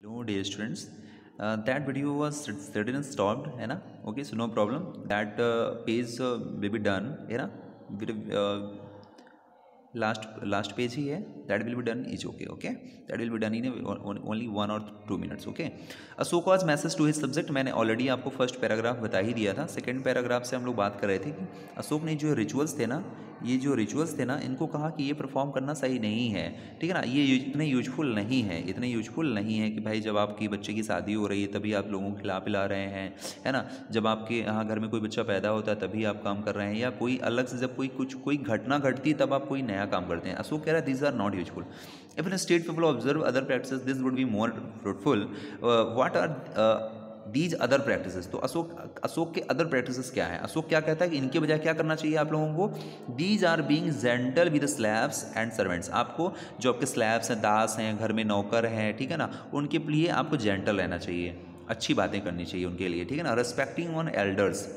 Hello dear students, that video was suddenly stopped है ना. Okay, so no problem, that page will be done है ना. Last page ही है, that will be done is okay, that will be done in only 1 or 2 minutes. Okay, अशोका's message to his subject मैंने already आपको first paragraph बता ही दिया था. Second paragraph से हम लोग बात कर रहे थे कि अशोक ने जो रिचुअल्स थे ना, ये जो रिचुअल्स थे ना, इनको कहा कि ये परफॉर्म करना सही नहीं है. ठीक है ना, ये इतने यूजफुल नहीं है, इतने यूजफुल नहीं है कि भाई जब आपकी बच्चे की शादी हो रही है तभी आप लोगों को खिला पिला रहे हैं, है ना. जब आपके यहाँ घर में कोई बच्चा पैदा होता है तभी आप काम कर रहे हैं, या कोई अलग से जब कोई घटना घटती है तब आप कोई नया काम करते हैं. अशोक कह रहा है these are not useful. If in state people observe other practices this would be more fruitful. What are these other practices. तो अशोक के अदर प्रैक्टिसेस क्या है. अशोक क्या कहता है कि इनके बजाय क्या करना चाहिए आप लोगों को. These are being gentle with slaves and servants. आपको जो आपके स्लैव्स हैं, दास हैं, घर में नौकर हैं, ठीक है ना, उनके लिए आपको जेंटल रहना चाहिए, अच्छी बातें करनी चाहिए उनके लिए, ठीक है ना. रेस्पेक्टिंग ऑन एल्डर्स,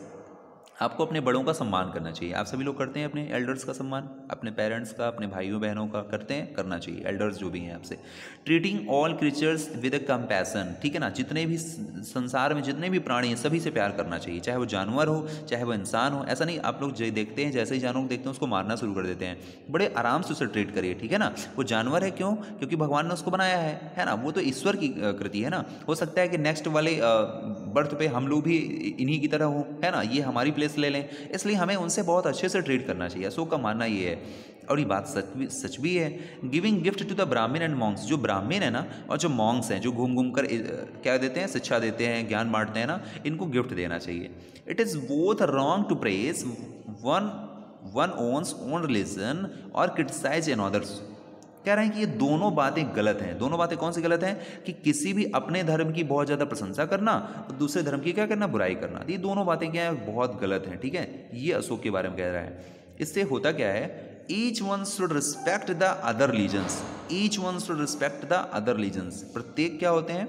आपको अपने बड़ों का सम्मान करना चाहिए. आप सभी लोग करते हैं अपने एल्डर्स का सम्मान, अपने पेरेंट्स का, अपने भाइयों बहनों का करते हैं, करना चाहिए, एल्डर्स जो भी हैं आपसे. Treating all creatures with a compassion, ठीक है ना, जितने भी संसार में जितने भी प्राणी हैं सभी से प्यार करना चाहिए, चाहे वो जानवर हो चाहे वो इंसान हो. ऐसा नहीं आप लोग देखते हैं जैसे ही जानवर को देखते हैं उसको मारना शुरू कर देते हैं. बड़े आराम से उसे ट्रीट करिए, ठीक है ना. वो जानवर है क्यों, क्योंकि भगवान ने उसको बनाया है ना. वो तो ईश्वर की कृति है ना. हो सकता है कि नेक्स्ट वाले बर्थ पे हम लोग भी इन्हीं की तरह हो, है ना, ये हमारी प्लेस ले लें, इसलिए हमें उनसे बहुत अच्छे से ट्रीट करना चाहिए. अशोक का मानना ये है, और ये बात सच भी है. गिविंग गिफ्ट टू द ब्राह्मण एंड मॉन्क्स, जो ब्राह्मण है ना और जो मॉन्क्स हैं, जो घूम घूम कर क्या देते हैं, शिक्षा देते हैं, ज्ञान बांटते हैं ना, इनको गिफ्ट देना चाहिए. It is both wrong to praise one one's own religion और क्रिटिसाइज एन अदर्स. कह रहे हैं कि ये दोनों बातें गलत हैं. दोनों बातें कौन सी गलत हैं कि किसी भी अपने धर्म की बहुत ज़्यादा प्रशंसा करना और दूसरे धर्म की क्या करना, बुराई करना. ये दोनों बातें क्या है, बहुत गलत हैं. ठीक है, ये अशोक के बारे में कह रहा है. इससे होता क्या है, each one should respect the other religions. Each one should respect the other religions. प्रत्येक क्या होते हैं,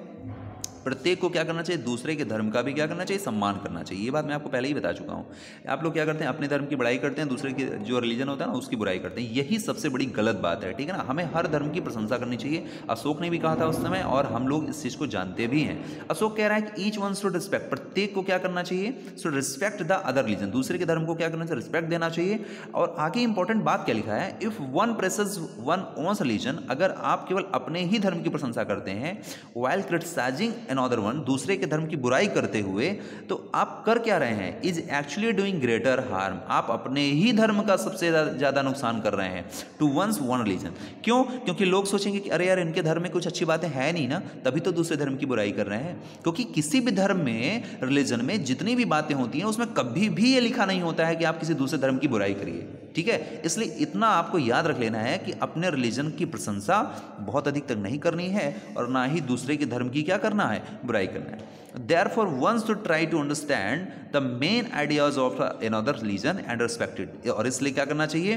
प्रत्येक को क्या करना चाहिए, दूसरे के धर्म का भी क्या करना चाहिए, सम्मान करना चाहिए. ये बात मैं आपको पहले ही बता चुका हूँ. आप लोग क्या करते हैं, अपने धर्म की बड़ाई करते हैं, दूसरे की जो रिलीजन होता है ना उसकी बुराई करते हैं. यही सबसे बड़ी गलत बात है, ठीक है ना. हमें हर धर्म की प्रशंसा करनी चाहिए. अशोक ने भी कहा था उस समय, और हम लोग इस चीज़ को जानते भी हैं. अशोक कह रहा है कि ईच वन शुड रिस्पेक्ट, प्रत्येक को क्या करना चाहिए, should respect the other religion, दूसरे के धर्म को क्या करना चाहिए, रिस्पेक्ट देना चाहिए. और आगे इंपॉर्टेंट बात क्या लिखा है, if one praises one one's religion, अगर आप केवल अपने ही धर्म की प्रशंसा करते हैं, वाइल क्रिटिसाइजिंग अनदर वन, दूसरे के धर्म की बुराई करते हुए, तो आप कर क्या रहे हैं, is actually doing greater harm. आप अपने ही धर्म का सबसे ज्यादा नुकसान कर रहे हैं टू वंस वन रिलीजन. क्यों, क्योंकि लोग सोचेंगे कि अरे यार इनके धर्म में कुछ अच्छी बातें हैं नहीं ना, तभी तो दूसरे धर्म की बुराई कर रहे हैं. क्योंकि किसी भी धर्म में, रिलीजन में जितनी भी बातें होती हैं उसमें कभी भी ये लिखा नहीं होता है कि आप किसी दूसरे धर्म की बुराई करिए. ठीक है, इसलिए इतना आपको याद रख लेना है कि अपने रिलीजन की प्रशंसा बहुत अधिक तक नहीं करनी है और ना ही दूसरे के धर्म की क्या करना है, बुराई करना है. Therefore, one should try to understand the main ideas of another religion and respect it. और इसलिए क्या करना चाहिए,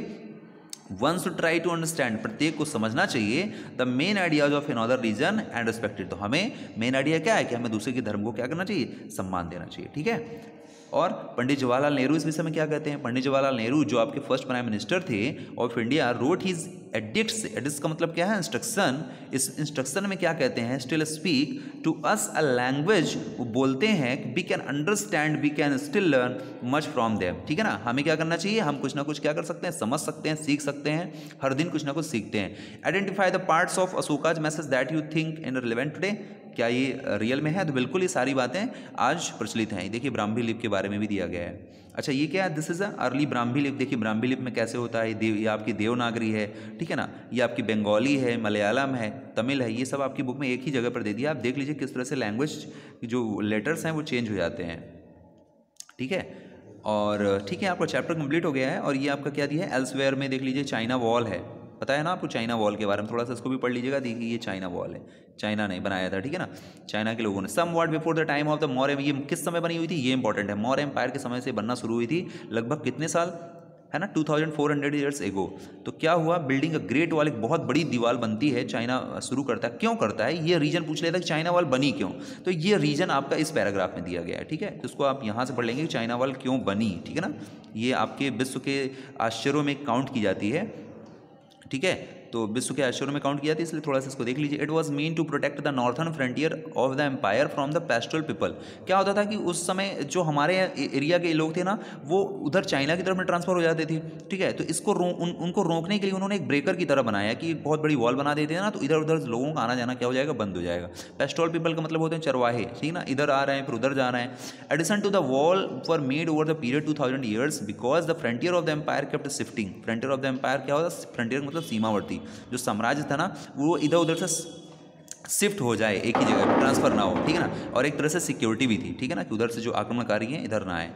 one should try to understand, प्रत्येक को समझना चाहिए, the main ideas of another region and respected. तो हमें मेन आइडिया क्या है कि हमें दूसरे के धर्म को क्या करना चाहिए, सम्मान देना चाहिए. ठीक है. और पंडित जवाहरलाल नेहरू इस विषय में क्या कहते हैं. पंडित जवाहरलाल नेहरू जो आपके फर्स्ट प्राइम मिनिस्टर थे of India, road his addicts. Addicts का मतलब क्या है, इंस्ट्रक्शन. इस इंस्ट्रक्शन में क्या कहते हैं, still speak to us a language. वो बोलते हैं कि we can understand, we can still learn much from them. ठीक है ना, हमें क्या करना चाहिए, हम कुछ ना कुछ क्या कर सकते हैं, समझ सकते हैं, सीख सकते हैं, हर दिन कुछ ना कुछ सीखते हैं. Identify the parts of Ashoka's message that you think in relevant today. क्या ये रियल में है, तो बिल्कुल ये सारी बातें आज प्रचलित हैं. देखिए ब्राह्मी लिपि के बारे में भी दिया गया है. अच्छा ये क्या है, this is a early Brahmi लिपि. देखिए ब्राह्मी लिपि में कैसे होता है, ये आपकी देवनागरी है, ठीक है ना, ये आपकी बंगाली है, मलयालम है, तमिल है, ये सब आपकी बुक में एक ही जगह पर दे दिया. आप देख लीजिए किस तरह से लैंग्वेज जो लेटर्स हैं वो चेंज हो जाते हैं. ठीक है, और ठीक है, आपका चैप्टर कंप्लीट हो गया है. और ये आपका क्या दिया है, एल्सवेयर में देख लीजिए चाइना वॉल है, पता है ना आपको चाइना वॉल के बारे में, थोड़ा सा इसको भी पढ़ लीजिएगा. देखिए ये चाइना वॉल है, चाइना ने बनाया था, ठीक है ना, चाइना के लोगों ने. Somewhat before the time of the Maurya, ये किस समय बनी हुई थी, ये इंपॉर्टेंट है. मौर्य एम्पायर के समय से बनना शुरू हुई थी, लगभग कितने साल, है ना, 2400 ईयर्स एगो. तो क्या हुआ, बिल्डिंग अ ग्रेट वॉल, एक बहुत बड़ी दीवार बनती है, चाइना शुरू करता है. क्यों करता है, ये रीजन पूछ लेता है कि चाइना वॉल बनी क्यों, तो ये रीजन आपका इस पैराग्राफ में दिया गया है. ठीक है, तो इसको आप यहाँ से पढ़ लेंगे कि चाइना वॉल क्यों बनी. ठीक है ना, ये आपके विश्व के आश्चर्यों में काउंट की जाती है. ठीक है, तो विश्व के आश्चर्यों में काउंट किया था, इसलिए थोड़ा सा इसको देख लीजिए। It was mean to protect the northern frontier of the empire from the pastoral people. क्या होता था कि उस समय जो हमारे एरिया के लोग थे ना, वो उधर चाइना की तरफ में ट्रांसफर हो जाते थे, ठीक है। तो इसको उनको रोकने के लिए उन्होंने एक ब्रेकर की तरह बनाया कि एक बहुत बड़ी वॉल बना देते हैं ना, तो इधर उधर लोगों का आना जाना क्या हो जाएगा, बंद हो जाएगा। पेस्टोरल पीपल का मतलब होते हैं चरवाहे, ठीक ना, इधर आ रहे हैं फिर उधर जा रहे हैं। Addition to the wall were made over the period 2000 years because the frontier of the empire kept shifting. Frontier of the empire क्या होता है, फ्रंटियर मतलब सीमावर्ती जो साम्राज्य था ना, वो इधर उधर से शिफ्ट हो जाए, एक ही जगह पर ट्रांसफर ना हो, ठीक है ना। और एक तरह से सिक्योरिटी भी थी, ठीक है ना, कि उधर से जो आक्रमणकारी हैं इधर ना आए।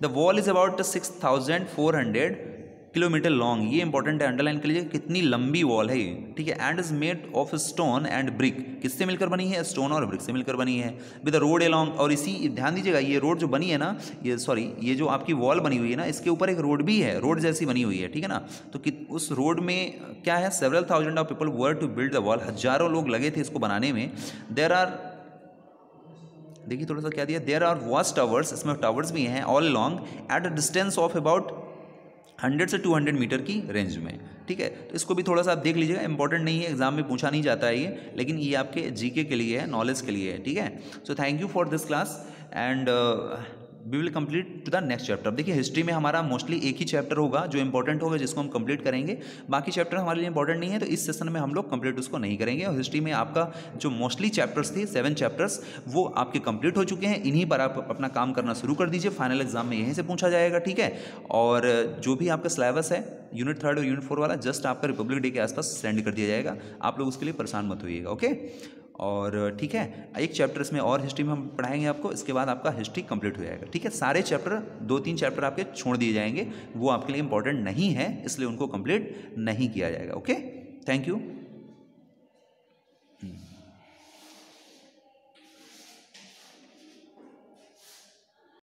The wall is about 6400 kilometre long. ये इंपॉर्टेंट है, अंडरलाइन कर लीजिए कितनी लंबी वॉल है ये, ठीक है। And is made of stone and brick. किससे मिलकर बनी है, स्टोन और ब्रिक से मिलकर बनी है। विद रोड अलॉन्ग, और इसी ध्यान दीजिएगा ये रोड जो बनी है ना, ये जो आपकी वॉल बनी हुई है ना, इसके ऊपर एक रोड भी है, रोड जैसी बनी हुई है, ठीक है ना। तो उस रोड में क्या है, several thousand of people were to build the wall. हजारों लोग लगे थे इसको बनाने में। देयर आर, देखिए थोड़ा सा क्या दिया, देयर आर वॉच टावर्स, इसमें टावर्स भी हैं, all long at a distance of about 100 से 200 मीटर की रेंज में, ठीक है। तो इसको भी थोड़ा सा आप देख लीजिएगा, इंपॉर्टेंट नहीं है, एग्जाम में पूछा नहीं जाता है ये, लेकिन ये आपके जीके के लिए है, नॉलेज के लिए है, ठीक है। So thank you for this class and we will complete to the next chapter. देखिए हिस्ट्री में हमारा मोस्टली एक ही चैप्टर होगा जो इंपॉर्टेंट होगा, जिसको हम कंप्लीट करेंगे। बाकी चैप्टर हमारे लिए इंपॉर्टेंट नहीं है, तो इस सेशन में हम लोग कंप्लीट उसको नहीं करेंगे। और हिस्ट्री में आपका जो मोस्टली चैप्टर्स थे 7 चैप्टर्स, वो आपके कंप्लीट हो चुके हैं। इन्हीं पर आप अपना काम करना शुरू कर दीजिए, फाइनल एग्जाम में यहीं से पूछा जाएगा, ठीक है। और जो भी आपका सिलेबस है यूनिट 3 और यूनिट 4 वाला, जस्ट आपका रिपब्लिक डे के आसपास सेंड कर दिया जाएगा। आप लोग उसके लिए परेशान मत होइएगा, ओके। और ठीक है, एक चैप्टर इसमें और हिस्ट्री में हम पढ़ाएंगे आपको, इसके बाद आपका हिस्ट्री कंप्लीट हो जाएगा, ठीक है। सारे चैप्टर 2-3 चैप्टर आपके छोड़ दिए जाएंगे, वो आपके लिए इंपॉर्टेंट नहीं है, इसलिए उनको कंप्लीट नहीं किया जाएगा, ओके। Thank you.